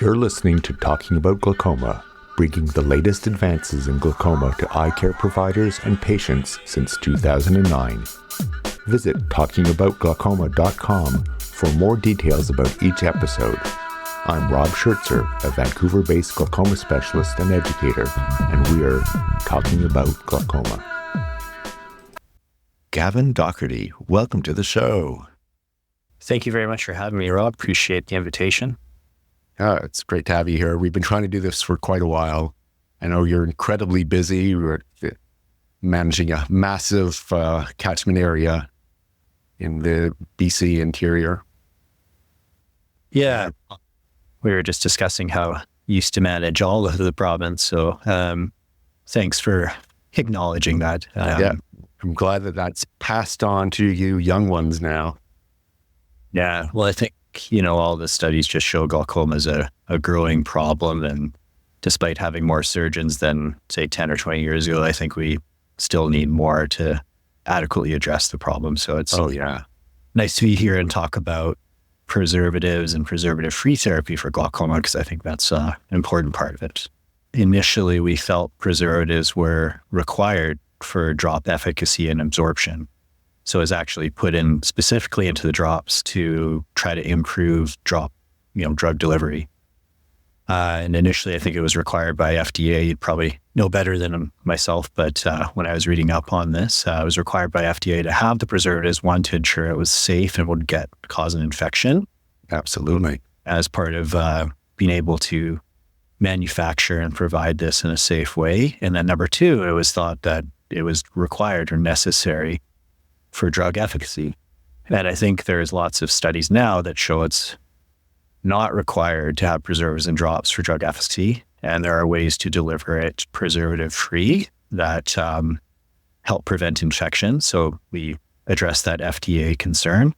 You're listening to Talking About Glaucoma, bringing the latest advances in glaucoma to eye care providers and patients since 2009. Visit talkingaboutglaucoma.com for more details about each episode. I'm Rob Schertzer, a Vancouver-based glaucoma specialist and educator, and we're talking about glaucoma. Gavin Docherty, welcome to the show. Thank you very much for having me, Rob. Appreciate the invitation. It's great to have you here. We've been trying to do this for quite a while. I know you're incredibly busy. We're managing a massive catchment area in the BC interior. Yeah. We were just discussing how you used to manage all of the province. So thanks for acknowledging that. Yeah, I'm glad that that's passed on to you young ones now. Yeah. Well, I think, all the studies just show glaucoma is a growing problem. And despite having more surgeons than, say, 10 or 20 years ago, I think we still need more to adequately address the problem. So it's nice to be here and talk about preservatives and preservative-free therapy for glaucoma, because I think that's an important part of it. Initially, we felt preservatives were required for drop efficacy and absorption. So it's actually put in specifically into the drops to try to improve drug delivery. And initially, I think it was required by FDA. You'd probably know better than myself, but when I was reading up on this, it was required by FDA to have the preservatives, one, to ensure it was safe and would cause an infection. Absolutely. As part of being able to manufacture and provide this in a safe way. And then number two, it was thought that it was required or necessary for drug efficacy. And I think there's lots of studies now that show it's not required to have preservatives and drops for drug efficacy. And there are ways to deliver it preservative-free that help prevent infection. So we address that FDA concern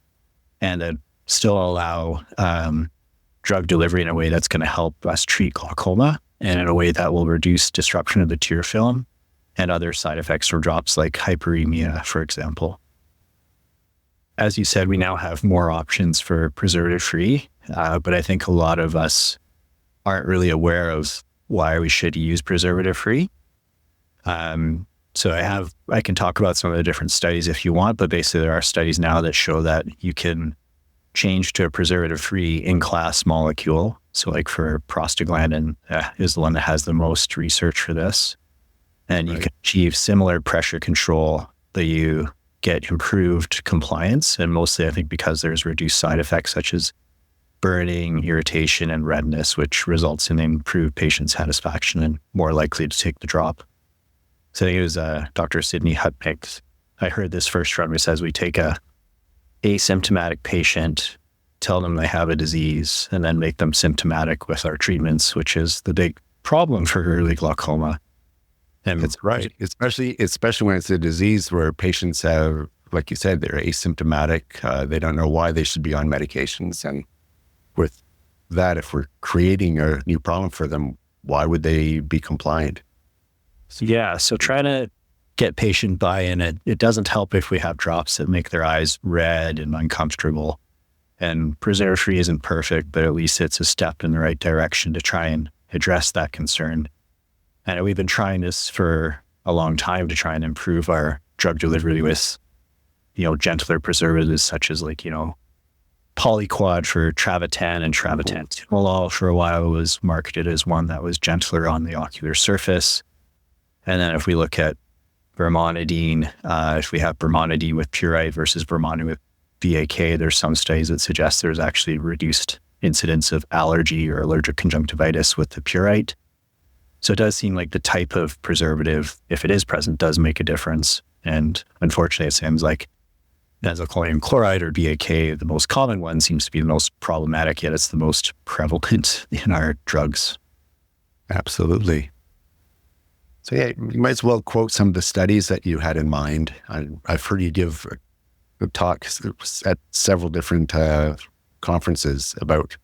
and then still allow drug delivery in a way that's going to help us treat glaucoma and in a way that will reduce disruption of the tear film and other side effects from drops like hyperemia, for example. As you said, we now have more options for preservative-free, but I think a lot of us aren't really aware of why we should use preservative-free. So I can talk about some of the different studies if you want, but basically there are studies now that show that you can change to a preservative-free in-class molecule. So like for prostaglandin is the one that has the most research for this. And you can achieve similar pressure control that you get improved compliance. And mostly I think because there's reduced side effects such as burning, irritation, and redness, which results in improved patient satisfaction and more likely to take the drop. So I think it was Dr. Sidney Hutnick. I heard this first from him. He says we take a asymptomatic patient, tell them they have a disease, and then make them symptomatic with our treatments, which is the big problem for early glaucoma. And that's right. Especially when it's a disease where patients have, like you said, they're asymptomatic. They don't know why they should be on medications. And with that, if we're creating a new problem for them, why would they be compliant? Yeah. So trying to get patient buy-in, it doesn't help if we have drops that make their eyes red and uncomfortable. And preservative-free isn't perfect, but at least it's a step in the right direction to try and address that concern. And we've been trying this for a long time to try and improve our drug delivery with, gentler preservatives such as Polyquad for Travatan and Travatan Timolol for a while was marketed as one that was gentler on the ocular surface. And then if we look at vermonidine, if we have vermonidine with purite versus vermonidine with VAK, there's some studies that suggest there's actually reduced incidence of allergy or allergic conjunctivitis with the purite. So it does seem like the type of preservative, if it is present, does make a difference. And unfortunately, it seems like benzalkonium chloride or BAK, the most common one, seems to be the most problematic, yet it's the most prevalent in our drugs. Absolutely. So yeah, you might as well quote some of the studies that you had in mind. I've heard you give talks at several different conferences about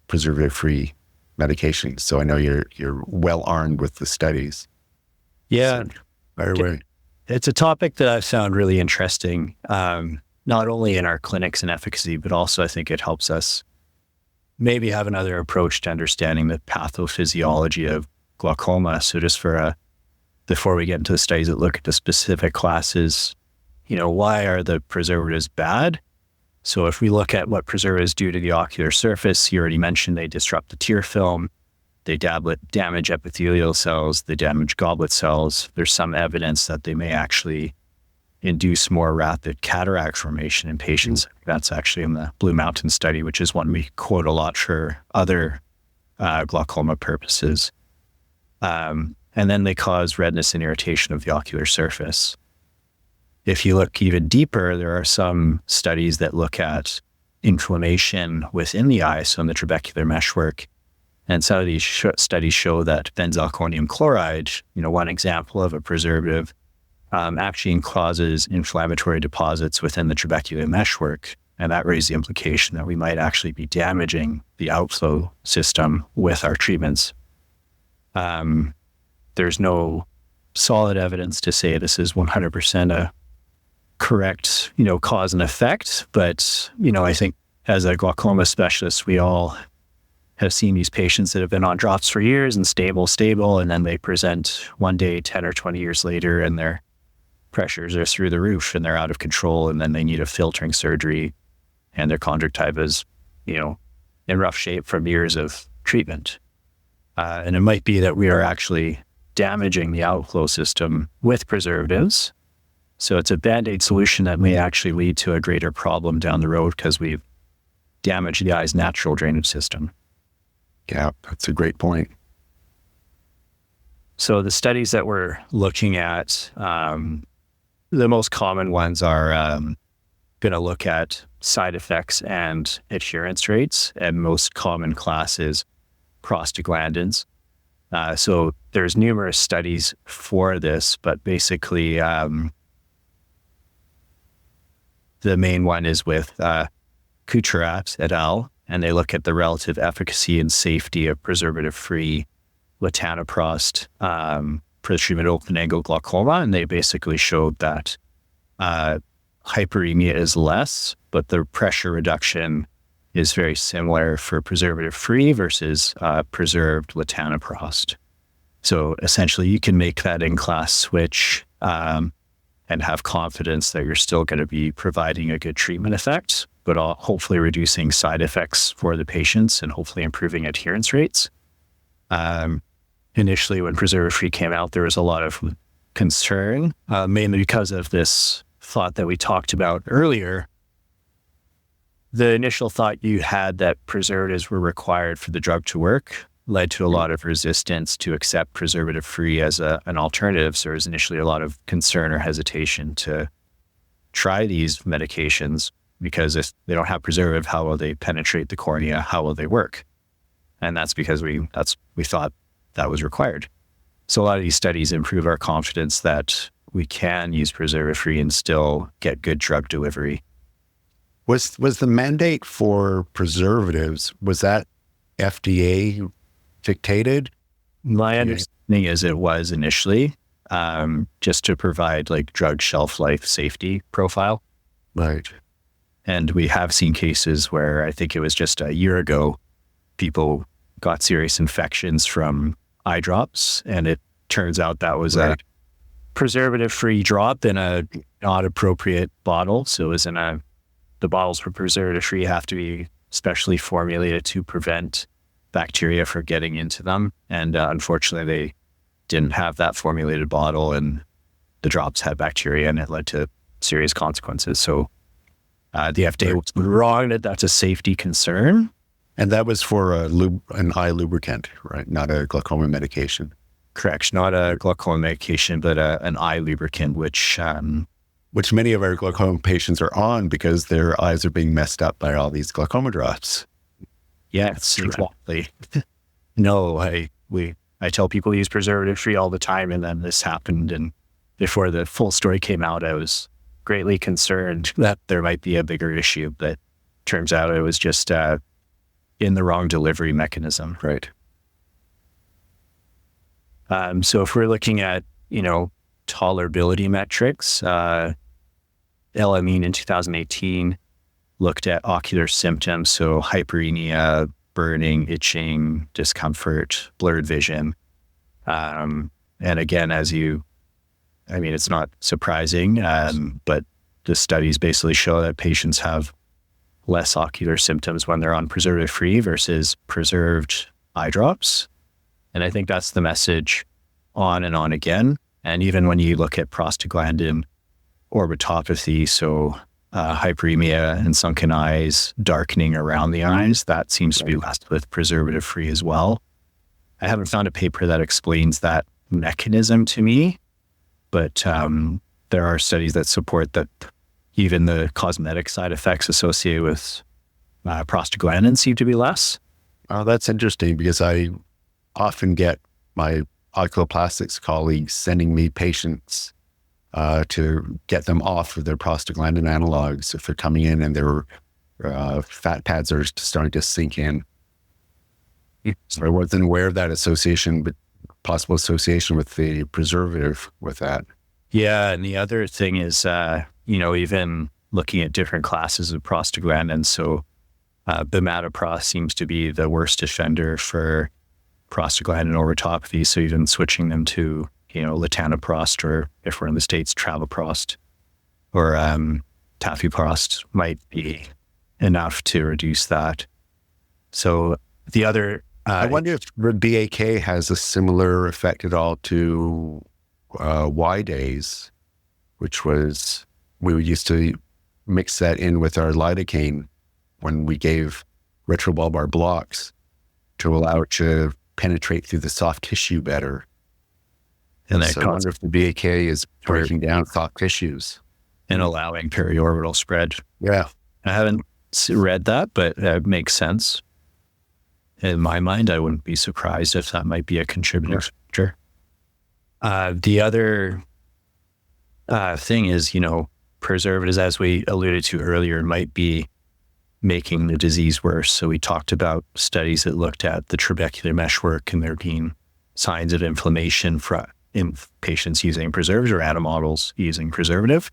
preservative-free medications. So I know you're well armed with the studies. Yeah. So, fire away. It's a topic that I've found really interesting, not only in our clinics and efficacy, but also I think it helps us maybe have another approach to understanding the pathophysiology of glaucoma. So just before we get into the studies that look at the specific classes, why are the preservatives bad? So if we look at what preservatives do to the ocular surface, you already mentioned they disrupt the tear film, they damage epithelial cells, they damage goblet cells. There's some evidence that they may actually induce more rapid cataract formation in patients. That's actually in the Blue Mountain study, which is one we quote a lot for other glaucoma purposes. And then they cause redness and irritation of the ocular surface. If you look even deeper, there are some studies that look at inflammation within the eye, so in the trabecular meshwork. And some of these studies show that benzalkonium chloride, one example of a preservative, actually causes inflammatory deposits within the trabecular meshwork. And that raised the implication that we might actually be damaging the outflow system with our treatments. There's no solid evidence to say this is 100% a correct, cause and effect. But, I think as a glaucoma specialist, we all have seen these patients that have been on drops for years and stable, and then they present one day 10 or 20 years later and their pressures are through the roof and they're out of control, and then they need a filtering surgery and their conjunctiva is, in rough shape from years of treatment. And it might be that we are actually damaging the outflow system with preservatives. So it's a Band-Aid solution that may actually lead to a greater problem down the road because we've damaged the eye's natural drainage system. Yeah, that's a great point. So the studies that we're looking at, the most common ones are going to look at side effects and adherence rates, and most common class is prostaglandins. So there's numerous studies for this, but basically the main one is with Kucherat et al., and they look at the relative efficacy and safety of preservative-free latanoprost for the treatment of open-angle glaucoma, and they basically showed that hyperemia is less, but the pressure reduction is very similar for preservative-free versus preserved latanoprost. So essentially, you can make that in-class switch and have confidence that you're still going to be providing a good treatment effect, but hopefully reducing side effects for the patients and hopefully improving adherence rates. Initially, when preservative-free came out, there was a lot of concern, mainly because of this thought that we talked about earlier. The initial thought you had that preservatives were required for the drug to work led to a lot of resistance to accept preservative-free as an alternative. So there was initially a lot of concern or hesitation to try these medications because if they don't have preservative, how will they penetrate the cornea? How will they work? And that's because we thought that was required. So a lot of these studies improve our confidence that we can use preservative-free and still get good drug delivery. Was the mandate for preservatives, was that FDA dictated? My understanding is it was initially just to provide like drug shelf life safety profile. Right. And we have seen cases where I think it was just a year ago, people got serious infections from eye drops, and it turns out that was a preservative-free drop in a not appropriate bottle. So it was the bottles for preservative-free have to be specially formulated to prevent bacteria from getting into them. And unfortunately, they didn't have that formulated bottle, and the drops had bacteria, and it led to serious consequences. So the FDA was wrong that that's a safety concern. And that was for an eye lubricant, right? Not a glaucoma medication. Correct. Not a glaucoma medication, but an eye lubricant, which many of our glaucoma patients are on because their eyes are being messed up by all these glaucoma drops. Yes, exactly. No, I tell people use preservative-free all the time, and then this happened. And before the full story came out, I was greatly concerned that there might be a bigger issue, but turns out it was just in the wrong delivery mechanism. Right. So if we're looking at, tolerability metrics, LME in 2018 looked at ocular symptoms, so hyperemia, burning, itching, discomfort, blurred vision. And again, it's not surprising, but the studies basically show that patients have less ocular symptoms when they're on preservative-free versus preserved eye drops. And I think that's the message on and on again. And even when you look at prostaglandin orbitopathy, so hyperemia and sunken eyes, darkening around the eyes, that seems to be less with preservative-free as well. I haven't found a paper that explains that mechanism to me, but there are studies that support that even the cosmetic side effects associated with prostaglandin seem to be less. Oh, that's interesting, because I often get my oculoplastics colleagues sending me patients to get them off of their prostaglandin analogs if they're coming in and their fat pads are starting to sink in. So I wasn't aware of that association, but possible association with the preservative with that. Yeah, and the other thing is, even looking at different classes of prostaglandins, so bimatoprost seems to be the worst offender for prostaglandin orbitopathy, so even switching them to, latanoprost, or if we're in the States, travoprost, or tafeprost might be enough to reduce that. So the other... I wonder if BAK has a similar effect at all to Y days, which was, we used to mix that in with our lidocaine when we gave retrobulbar blocks to allow it to penetrate through the soft tissue better. And so I wonder if the BAK is breaking down soft tissues and allowing periorbital spread. Yeah. I haven't read that, but that makes sense. In my mind, I wouldn't be surprised if that might be a contributing factor. The other thing is, preservatives, as we alluded to earlier, might be making the disease worse. So we talked about studies that looked at the trabecular meshwork and there being signs of inflammation in patients using preservatives, or animal models using preservative.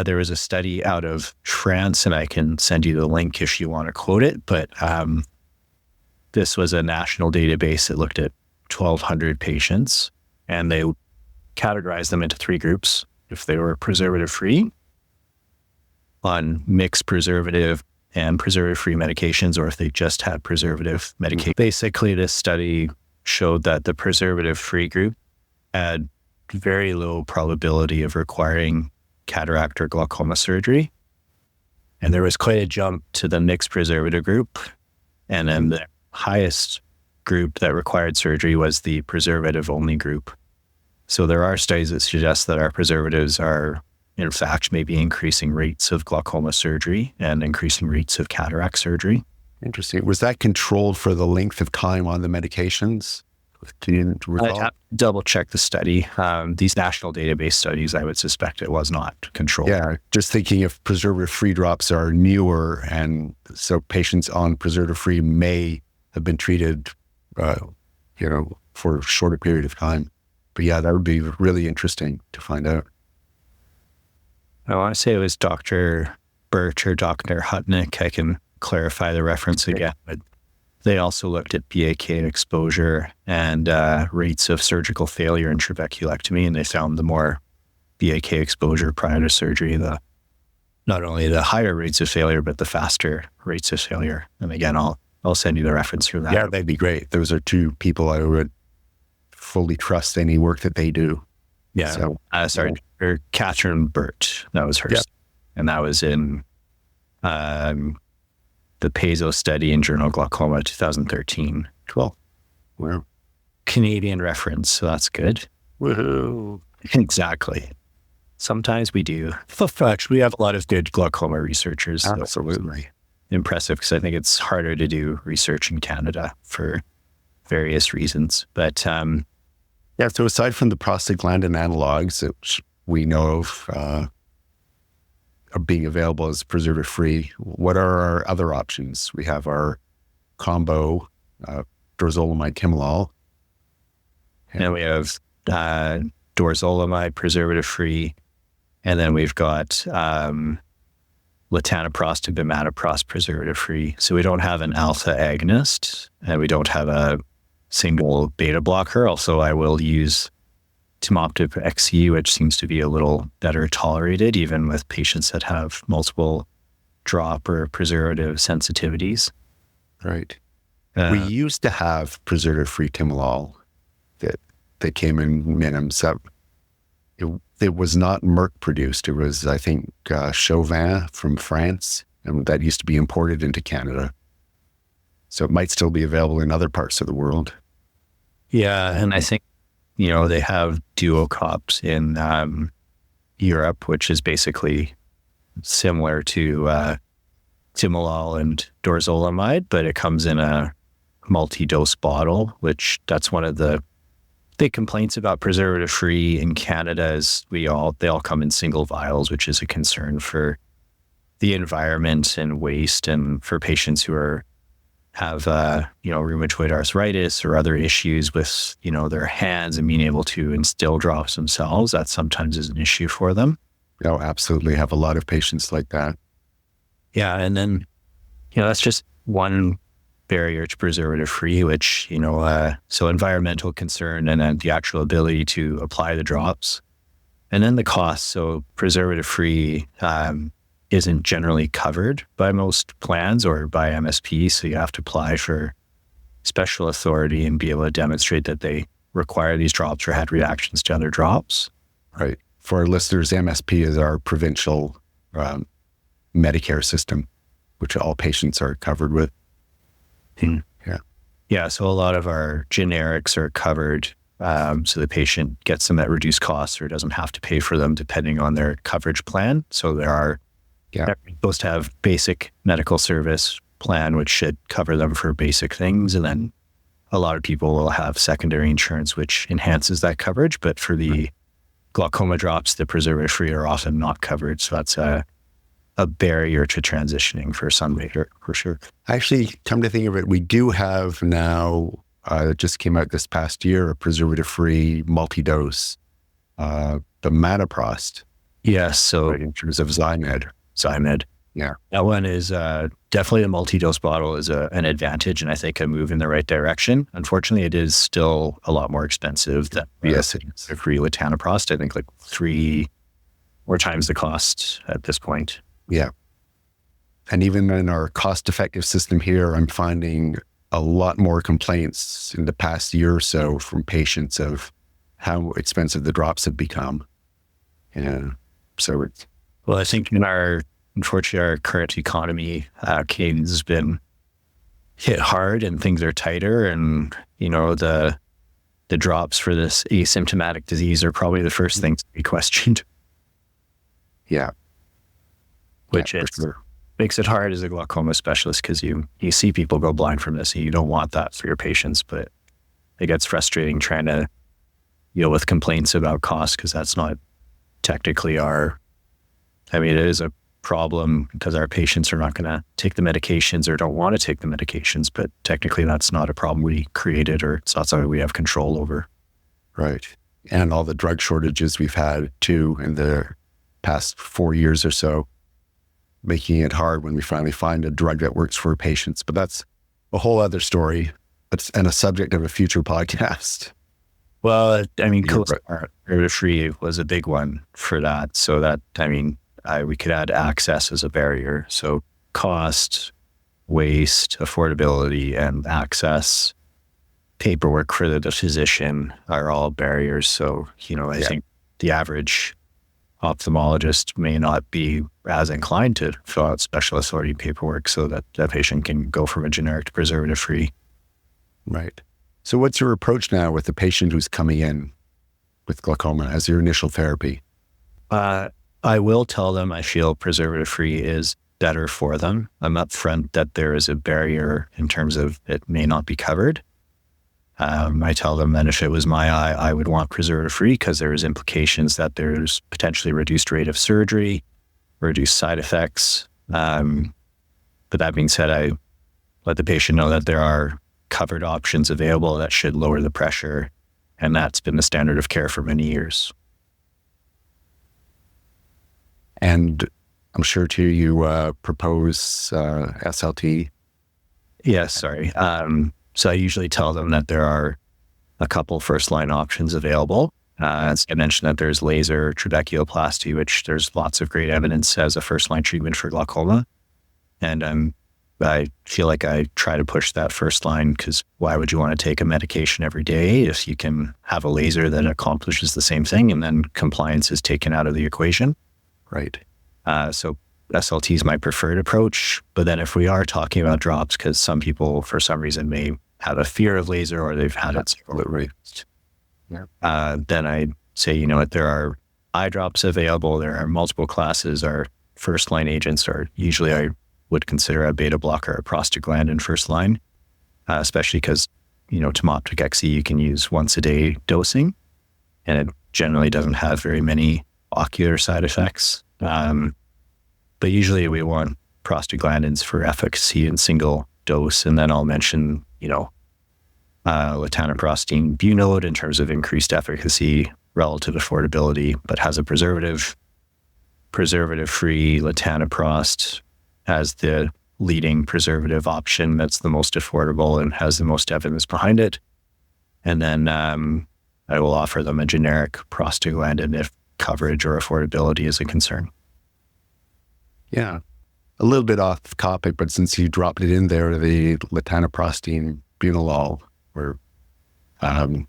There was a study out of France, and I can send you the link if you want to quote it, but this was a national database that looked at 1,200 patients, and they categorized them into 3 groups. If they were preservative-free, on mixed preservative and preservative-free medications, or if they just had preservative medication. Basically, this study showed that the preservative-free group had very low probability of requiring cataract or glaucoma surgery. And there was quite a jump to the mixed preservative group. And then the highest group that required surgery was the preservative-only group. So there are studies that suggest that our preservatives are, in fact, maybe increasing rates of glaucoma surgery and increasing rates of cataract surgery. Interesting. Was that controlled for the length of time on the medications? Do you recall? I'd have to double check the study. These national database studies, I would suspect it was not controlled. Yeah, just thinking if preservative-free drops are newer, and so patients on preservative-free may have been treated, for a shorter period of time. But yeah, that would be really interesting to find out. I want to say it was Dr. Birch or Dr. Hutnick. I can clarify the reference again, but they also looked at BAK exposure and rates of surgical failure in trabeculectomy, and they found the more BAK exposure prior to surgery, not only the higher rates of failure, but the faster rates of failure. And again, I'll send you the reference for that. Yeah, that'd be great. Those are 2 people I would fully trust any work that they do. Yeah. So, or Catherine Burt, that was hers. Yep. And that was in the PESO study in Journal of Glaucoma 2013. Cool. Wow. Canadian reference, so that's good. Woohoo. Exactly. Sometimes we do. Actually, we have a lot of good glaucoma researchers. Absolutely. So impressive, because I think it's harder to do research in Canada for various reasons. But so aside from the prostaglandin analogs that we know of are being available as preservative-free, what are our other options? We have our combo, dorzolamide timolol. And we have dorszolamide preservative-free. And then we've got latanoprost and bimatoprost preservative-free. So we don't have an alpha agonist, and we don't have a single beta blocker. Also, I will use Timoptip XE, which seems to be a little better tolerated, even with patients that have multiple drop or preservative sensitivities. Right. We used to have preservative-free timolol that came in minims. It was not Merck produced. It was, I think, Chauvin from France, and that used to be imported into Canada. So it might still be available in other parts of the world. Yeah, and I think, they have duocops in Europe, which is basically similar to timolol and dorzolamide, but it comes in a multi-dose bottle, which that's one of the big complaints about preservative-free in Canada is they all come in single vials, which is a concern for the environment and waste, and for patients who have rheumatoid arthritis or other issues with their hands and being able to instill drops themselves. That sometimes is an issue for them. Oh, absolutely. Have a lot of patients like that. Yeah, and then that's just one barrier to preservative-free, which, so environmental concern, and then the actual ability to apply the drops. And then the cost. So preservative-free isn't generally covered by most plans or by MSP. So you have to apply for special authority and be able to demonstrate that they require these drops or had reactions to other drops. Right. For our listeners, MSP is our provincial Medicare system, which all patients are covered with. Yeah. So a lot of our generics are covered. So the patient gets them at reduced costs or doesn't have to pay for them depending on their coverage plan. So they're supposed to have basic medical service plan, which should cover them for basic things. And then a lot of people will have secondary insurance, which enhances that coverage. But for the glaucoma drops, the preservative-free are often not covered. So that's a barrier to transitioning for some for sure. Actually, come to think of it, we do have now, it just came out this past year, a preservative-free multi-dose, the bimatoprost. Yes. So in terms of Zymed. Yeah. That one is definitely a multi-dose bottle is an advantage, and I think a move in the right direction. Unfortunately, it is still a lot more expensive than free latanoprost. I think like 3 more times the cost at this point. Yeah. And even in our cost-effective system here, I'm finding a lot more complaints in the past year or so from patients of how expensive the drops have become. So it's... Well, I think unfortunately, our current economy, Canadians has been hit hard and things are tighter, and, the drops for this asymptomatic disease are probably the first things to be questioned. Yeah. Which makes it hard as a glaucoma specialist, because you see people go blind from this, and you don't want that for your patients, but it gets frustrating trying to deal with complaints about cost, because that's not technically it is a problem because our patients are not going to take the medications or don't want to take the medications, but technically that's not a problem we created, or it's not something we have control over. Right. And all the drug shortages we've had too in the past 4 years or so, making it hard when we finally find a drug that works for patients. But that's a whole other story. And a subject of a future podcast. Well, preservative-free was a big one for that. So that, we could add access as a barrier. So cost, waste, affordability, and access, paperwork for the physician are all barriers. So, I think the average ophthalmologist may not be as inclined to fill out special authority paperwork so that that patient can go from a generic to preservative-free. Right. So what's your approach now with the patient who's coming in with glaucoma as your initial therapy? I will tell them I feel preservative-free is better for them. I'm upfront that there is a barrier in terms of it may not be covered. I tell them that if it was my eye, I would want preservative-free because there's implications that there's potentially reduced rate of surgery, reduced side effects. But that being said, I let the patient know that there are covered options available that should lower the pressure. And that's been the standard of care for many years. And I'm sure too you propose SLT. Yes, sorry. So I usually tell them that there are a couple first-line options available. As I mentioned, that there's laser trabeculoplasty, which there's lots of great evidence as a first-line treatment for glaucoma. And I feel like I try to push that first line, because why would you want to take a medication every day if you can have a laser that accomplishes the same thing, and then compliance is taken out of the equation? Right. So SLT is my preferred approach. But then if we are talking about drops, because some people for some reason may have a fear of laser, or they've had it, Right. then I say, you know what, there are eye drops available. There are multiple classes. Our first line agents are usually, I would consider a beta blocker, a prostaglandin first line, especially because, you know, Tomoptic XE you can use once a day dosing, and it generally doesn't have very many ocular side effects. But usually we want prostaglandins for efficacy in single dose. And then I'll mention, you know, latanoprostene bunode in terms of increased efficacy, relative affordability, but has a preservative-free latanoprost as the leading preservative option that's the most affordable and has the most evidence behind it. And then I will offer them a generic prostaglandin if coverage or affordability is a concern. Yeah. A little bit off topic, but since you dropped it in there, the latanoprostene bunalol, where I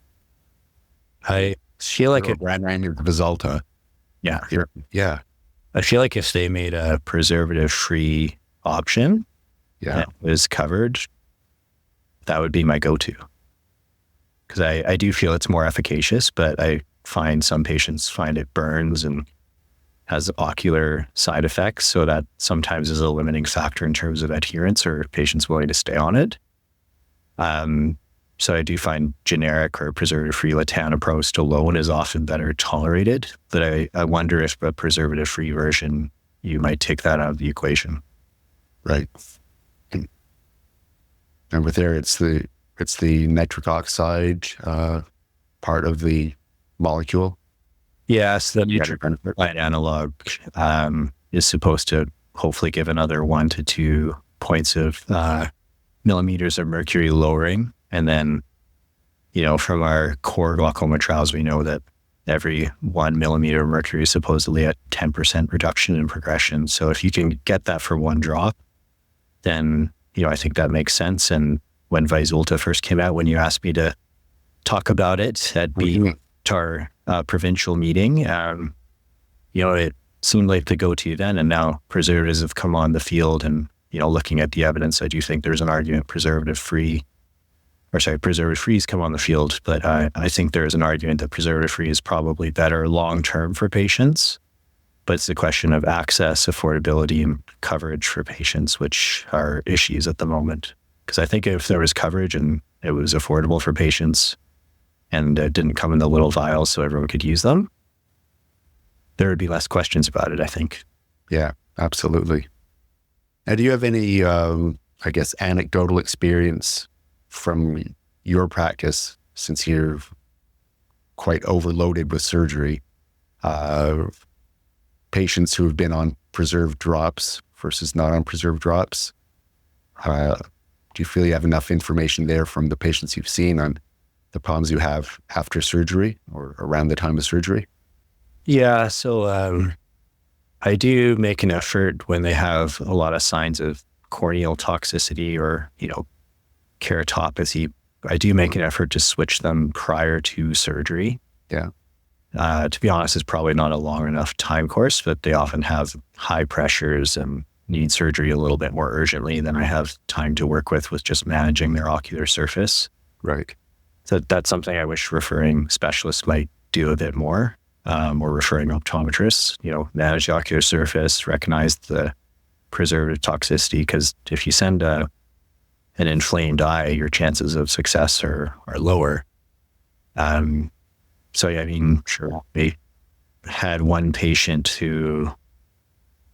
feel like it ran your Visalta. Yeah. Yeah. I feel like if they made a preservative-free option that was covered, that would be my go-to. Because I do feel it's more efficacious, but I find some patients find it burns and has ocular side effects. So that sometimes is a limiting factor in terms of adherence or patients willing to stay on it. So I do find generic or preservative-free latanoprost alone is often better tolerated. But I wonder if a preservative-free version, you might take that out of the equation. Right. And with there, it's the nitric oxide part of the molecule. Yes, the nitric oxide analog is supposed to hopefully give another 1 to 2 points of millimeters of mercury lowering. And then, you know, from our core glaucoma trials, we know that every 1 millimeter of mercury is supposedly a 10% reduction in progression. So if you can get that for one drop, then, you know, I think that makes sense. And when Vyzulta first came out, when you asked me to talk about it at our provincial meeting, you know, it seemed like the go-to then. And now preservatives have come on the field, and, you know, looking at the evidence, I do think there's an argument preservative-free has come on the field, but I think there is an argument that preservative-free is probably better long-term for patients. But it's a question of access, affordability, and coverage for patients, which are issues at the moment. Because I think if there was coverage and it was affordable for patients and it didn't come in the little vials so everyone could use them, there would be less questions about it, I think. Yeah, absolutely. Now, do you have any, I guess, anecdotal experience from your practice, since you're quite overloaded with surgery, patients who have been on preserved drops versus not on preserved drops? Do you feel you have enough information there from the patients you've seen on the problems you have after surgery or around the time of surgery? Yeah, so I do make an effort when they have a lot of signs of corneal toxicity or, you know, keratopathy. I do make an effort to switch them prior to surgery. Yeah. To be honest, it's probably not a long enough time course, but they often have high pressures and need surgery a little bit more urgently than I have time to work with just managing their ocular surface. Right. So that's something I wish referring specialists might do a bit more, or referring optometrists, you know, manage the ocular surface, recognize the preservative toxicity, because if you send an inflamed eye, your chances of success are lower. So, yeah, I mean, sure, we had one patient who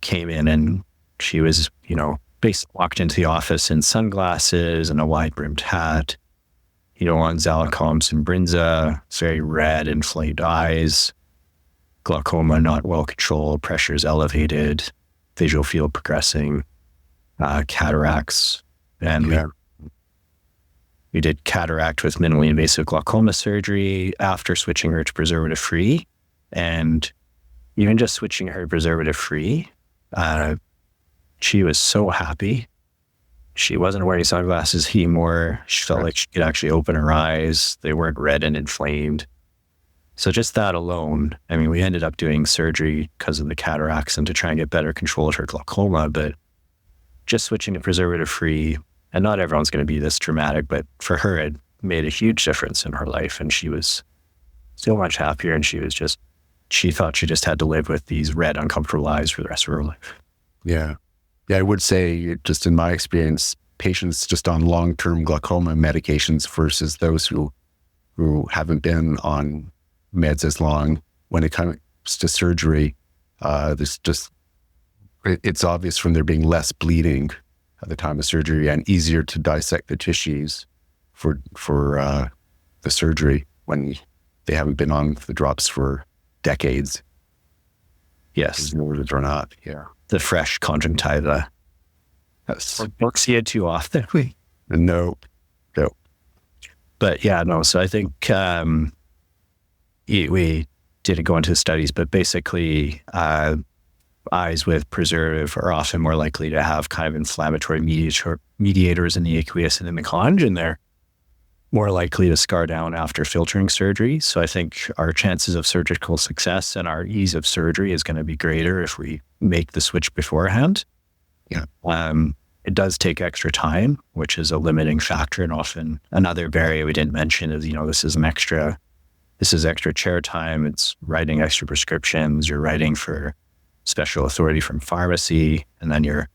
came in and she was, you know, basically walked into the office in sunglasses and a wide-brimmed hat, you know, on Zalacom and Brinza, very red, inflamed eyes, glaucoma not well controlled, pressures elevated, visual field progressing, cataracts, and we did cataract with minimally invasive glaucoma surgery after switching her to preservative-free. And even just switching her preservative-free, she was so happy. She wasn't wearing sunglasses anymore. She felt like she could actually open her eyes. They weren't red and inflamed. So just that alone, I mean, we ended up doing surgery because of the cataracts and to try and get better control of her glaucoma, but just switching to preservative-free, and not everyone's going to be this dramatic, but for her, it made a huge difference in her life. And she was so much happier. And she thought she just had to live with these red, uncomfortable eyes for the rest of her life. Yeah. Yeah, I would say, just in my experience, patients just on long-term glaucoma medications versus those who haven't been on meds as long, when it comes to surgery, it's obvious from there being less bleeding at the time of surgery and easier to dissect the tissues for the surgery when they haven't been on the drops for decades. Yes. Or not. Yeah. The fresh conjunctiva. Yes. Don't see it too often. No. But yeah, no. So I think we didn't go into the studies, but basically eyes with preservative are often more likely to have kind of inflammatory mediators in the aqueous and in the conj, and they're more likely to scar down after filtering surgery. So I think our chances of surgical success and our ease of surgery is going to be greater if we make the switch beforehand. Yeah. It does take extra time, which is a limiting factor. And often another barrier we didn't mention is, this is extra chair time. It's writing extra prescriptions. You're writing for special authority from pharmacy, and then you're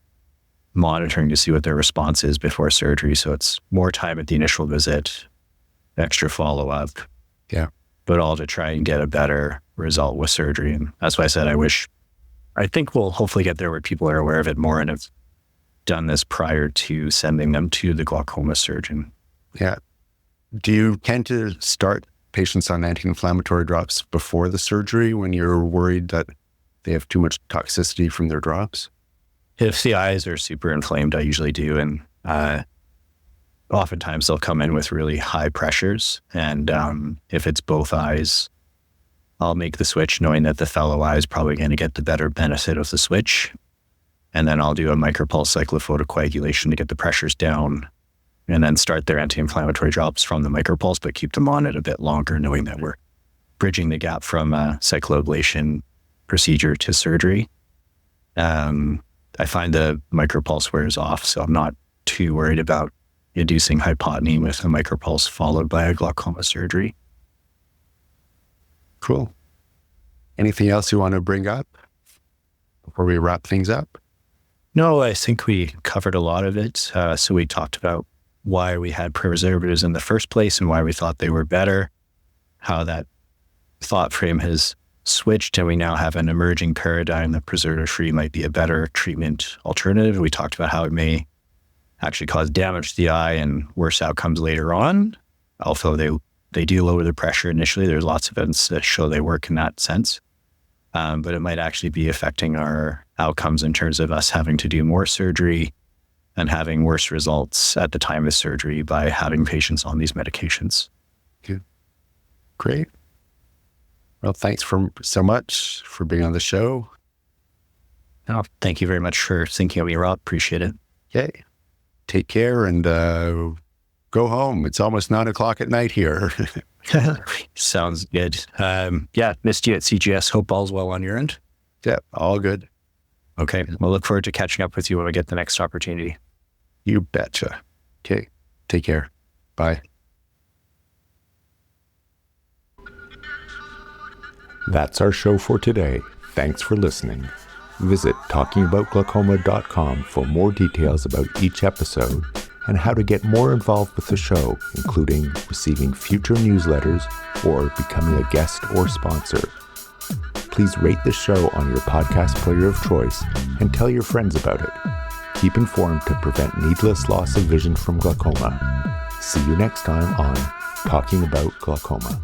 monitoring to see what their response is before surgery. So it's more time at the initial visit, extra follow-up. Yeah. But all to try and get a better result with surgery. And that's why I said I think we'll hopefully get there where people are aware of it more and have done this prior to sending them to the glaucoma surgeon. Yeah. Do you tend to start patients on anti-inflammatory drops before the surgery when you're worried that they have too much toxicity from their drops? If the eyes are super inflamed, I usually do. And oftentimes they'll come in with really high pressures. And if it's both eyes, I'll make the switch knowing that the fellow eye is probably going to get the better benefit of the switch. And then I'll do a micropulse cyclophotocoagulation to get the pressures down, and then start their anti-inflammatory drops from the micropulse, but keep them on it a bit longer, knowing that we're bridging the gap from a cycloablation procedure to surgery. I find the micropulse wears off, so I'm not too worried about inducing hypotony with a micropulse followed by a glaucoma surgery. Cool. Anything else you want to bring up before we wrap things up? No, I think we covered a lot of it. So we talked about why we had preservatives in the first place and why we thought they were better, how that thought frame has switched and we now have an emerging paradigm that preservative-free might be a better treatment alternative. We talked about how it may actually cause damage to the eye and worse outcomes later on. Although they do lower the pressure initially, there's lots of evidence that show they work in that sense. But it might actually be affecting our outcomes in terms of us having to do more surgery and having worse results at the time of surgery by having patients on these medications. Good. Great. Well, thanks so much for being on the show. Oh, thank you very much for thinking of me, Rob. Appreciate it. Okay. Take care and go home. It's almost 9:00 at night here. Sounds good. Missed you at CGS. Hope all's well on your end. Yeah, all good. Okay. We'll look forward to catching up with you when we get the next opportunity. You betcha. Okay. Take care. Bye. That's our show for today. Thanks for listening. Visit talkingaboutglaucoma.com for more details about each episode and how to get more involved with the show, including receiving future newsletters or becoming a guest or sponsor. Please rate the show on your podcast player of choice and tell your friends about it. Keep informed to prevent needless loss of vision from glaucoma. See you next time on Talking About Glaucoma.